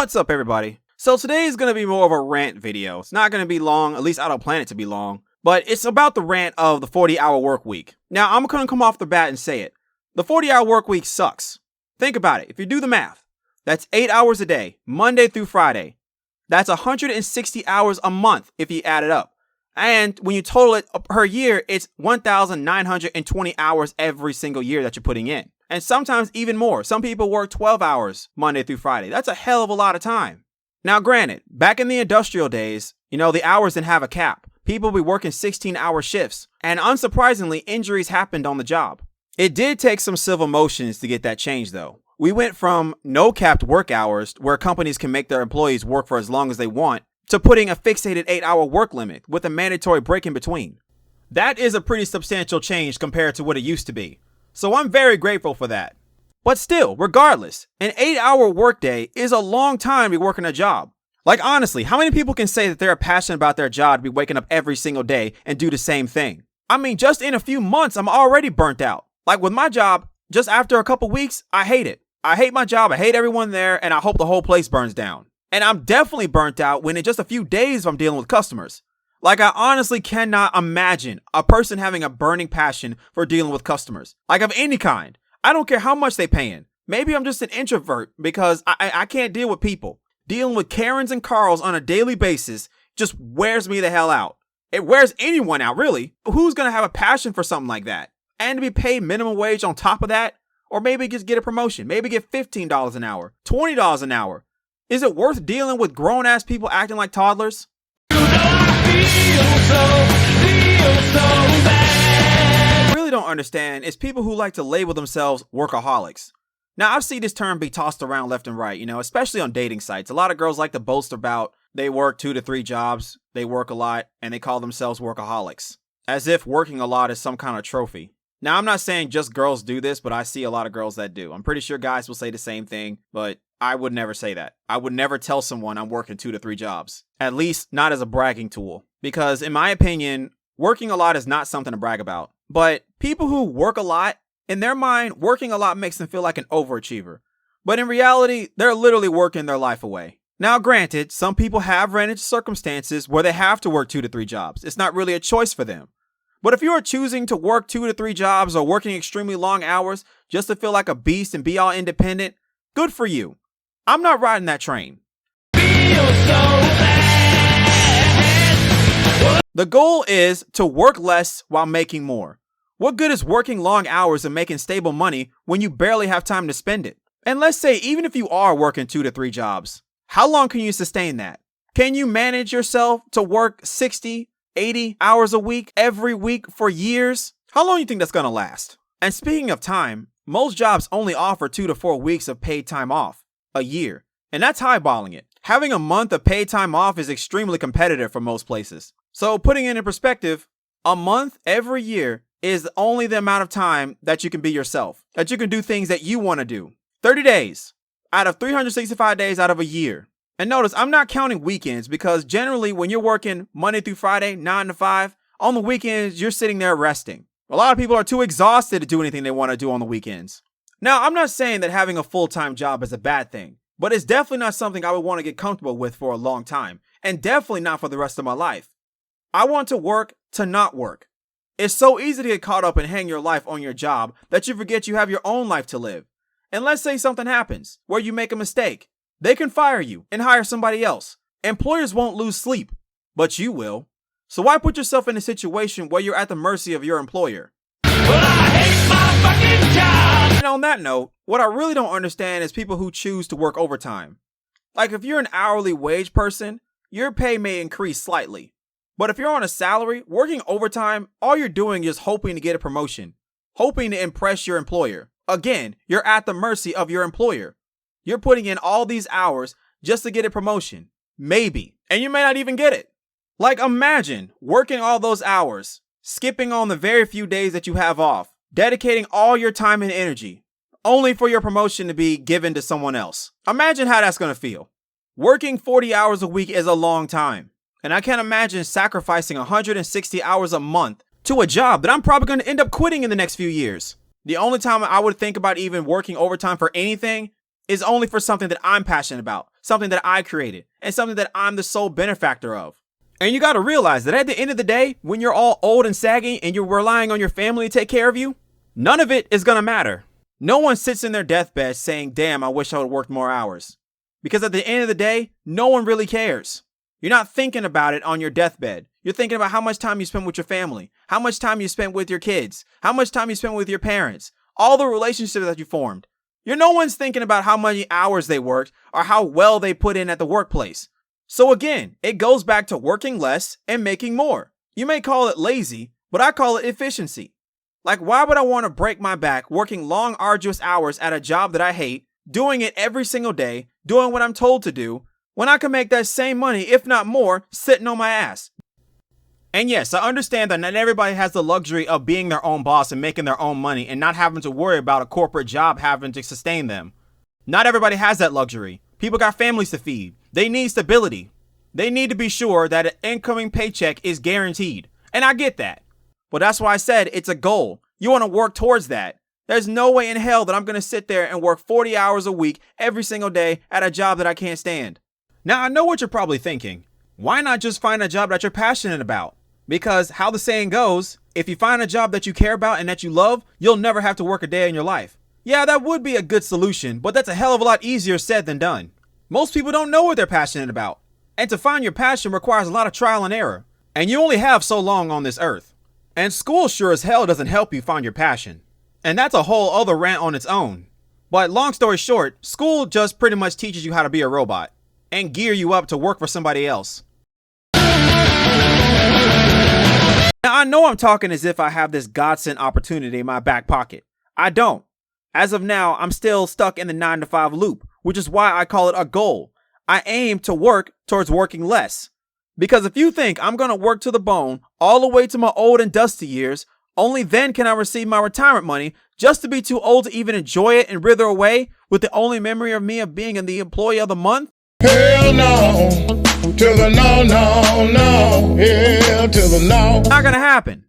What's up, everybody? So today is going to be more of a rant video. It's not going to be long, at least I don't plan it to be long, but it's about the rant of the 40-hour work week. Now, I'm going to come off the bat and say it. The 40-hour work week sucks. Think about it. If you do the math, that's 8 hours a day, Monday through Friday. That's 160 hours a month if you add it up. And when you total it per year, it's 1,920 hours every single year that you're putting in. And sometimes even more. Some people work 12 hours Monday through Friday. That's a hell of a lot of time. Now, granted, back in the industrial days, the hours didn't have a cap. People would be working 16-hour shifts. And unsurprisingly, injuries happened on the job. It did take some civil motions to get that changed, though. We went from no capped work hours, where companies can make their employees work for as long as they want, to putting a fixated 8-hour work limit with a mandatory break in between. That is a pretty substantial change compared to what it used to be. So I'm very grateful for that. But still, regardless, an 8-hour workday is a long time to be working a job. Like, honestly, how many people can say that they're passionate about their job to be waking up every single day and do the same thing? I mean, just in a few months, I'm already burnt out. Like with my job, just after a couple weeks, I hate it. I hate my job, I hate everyone there, and I hope the whole place burns down. And I'm definitely burnt out when in just a few days I'm dealing with customers. Like, I honestly cannot imagine a person having a burning passion for dealing with customers. Like, of any kind. I don't care how much they paying. Maybe I'm just an introvert because I can't deal with people. Dealing with Karens and Carls on a daily basis just wears me the hell out. It wears anyone out, really. Who's going to have a passion for something like that? And to be paid minimum wage on top of that? Or maybe just get a promotion. Maybe get $15 an hour, $20 an hour. Is it worth dealing with grown-ass people acting like toddlers? What I really don't understand is people who like to label themselves workaholics. Now, I've seen this term be tossed around left and right, especially on dating sites. A lot of girls like to boast about they work 2 to 3 jobs, they work a lot, and they call themselves workaholics. As if working a lot is some kind of trophy. Now, I'm not saying just girls do this, but I see a lot of girls that do. I'm pretty sure guys will say the same thing, but I would never say that. I would never tell someone I'm working 2 to 3 jobs. At least not as a bragging tool. Because in my opinion, working a lot is not something to brag about. But people who work a lot, in their mind, working a lot makes them feel like an overachiever. But in reality, they're literally working their life away. Now, granted, some people have ran into circumstances where they have to work 2 to 3 jobs. It's not really a choice for them. But if you are choosing to work 2 to 3 jobs or working extremely long hours just to feel like a beast and be all independent, good for you. I'm not riding that train. The goal is to work less while making more. What good is working long hours and making stable money when you barely have time to spend it? And let's say even if you are working 2 to 3 jobs, how long can you sustain that? Can you manage yourself to work 60, 80 hours a week every week for years? How long do you think that's going to last? And speaking of time, most jobs only offer 2 to 4 weeks of paid time off a year. And that's highballing it. Having a month of paid time off is extremely competitive for most places. So putting it in perspective, a month every year is only the amount of time that you can be yourself, that you can do things that you want to do. 30 days out of 365 days out of a year. And notice, I'm not counting weekends because generally when you're working Monday through Friday, 9 to 5, on the weekends, you're sitting there resting. A lot of people are too exhausted to do anything they want to do on the weekends. Now, I'm not saying that having a full-time job is a bad thing, but it's definitely not something I would want to get comfortable with for a long time, and definitely not for the rest of my life. I want to work to not work. It's so easy to get caught up and hang your life on your job that you forget you have your own life to live. And let's say something happens where you make a mistake. They can fire you and hire somebody else. Employers won't lose sleep, but you will. So why put yourself in a situation where you're at the mercy of your employer? Well, I hate my fucking job! And on that note, what I really don't understand is people who choose to work overtime. Like, if you're an hourly wage person, your pay may increase slightly. But if you're on a salary, working overtime, all you're doing is hoping to get a promotion, hoping to impress your employer. Again, you're at the mercy of your employer. You're putting in all these hours just to get a promotion. Maybe. And you may not even get it. Like, imagine working all those hours, skipping on the very few days that you have off, dedicating all your time and energy, only for your promotion to be given to someone else. Imagine how that's going to feel. Working 40 hours a week is a long time. And I can't imagine sacrificing 160 hours a month to a job that I'm probably going to end up quitting in the next few years. The only time I would think about even working overtime for anything is only for something that I'm passionate about, something that I created, and something that I'm the sole benefactor of. And you gotta realize that at the end of the day, when you're all old and saggy and you're relying on your family to take care of you, none of it is gonna matter. No one sits in their deathbed saying, damn, I wish I would have worked more hours. Because at the end of the day, no one really cares. You're not thinking about it on your deathbed. You're thinking about how much time you spend with your family, how much time you spent with your kids, how much time you spent with your parents, all the relationships that you formed. No one's thinking about how many hours they worked or how well they put in at the workplace. So again, it goes back to working less and making more. You may call it lazy, but I call it efficiency. Like, why would I want to break my back working long, arduous hours at a job that I hate, doing it every single day, doing what I'm told to do, when I can make that same money, if not more, sitting on my ass? And yes, I understand that not everybody has the luxury of being their own boss and making their own money and not having to worry about a corporate job having to sustain them. Not everybody has that luxury. People got families to feed. They need stability. They need to be sure that an incoming paycheck is guaranteed. And I get that. But that's why I said it's a goal. You want to work towards that. There's no way in hell that I'm going to sit there and work 40 hours a week every single day at a job that I can't stand. Now, I know what you're probably thinking. Why not just find a job that you're passionate about? Because how the saying goes, if you find a job that you care about and that you love, you'll never have to work a day in your life. Yeah, that would be a good solution, but that's a hell of a lot easier said than done. Most people don't know what they're passionate about. And to find your passion requires a lot of trial and error. And you only have so long on this earth. And school sure as hell doesn't help you find your passion. And that's a whole other rant on its own. But long story short, school just pretty much teaches you how to be a robot and gear you up to work for somebody else. Now, I know I'm talking as if I have this godsend opportunity in my back pocket. I don't. As of now, I'm still stuck in the 9-to-5 loop, which is why I call it a goal. I aim to work towards working less. Because if you think I'm going to work to the bone all the way to my old and dusty years, only then can I receive my retirement money just to be too old to even enjoy it and wither away with the only memory of me of being the employee of the month? Hell no, to the no, no, no, hell to the no. Not gonna happen.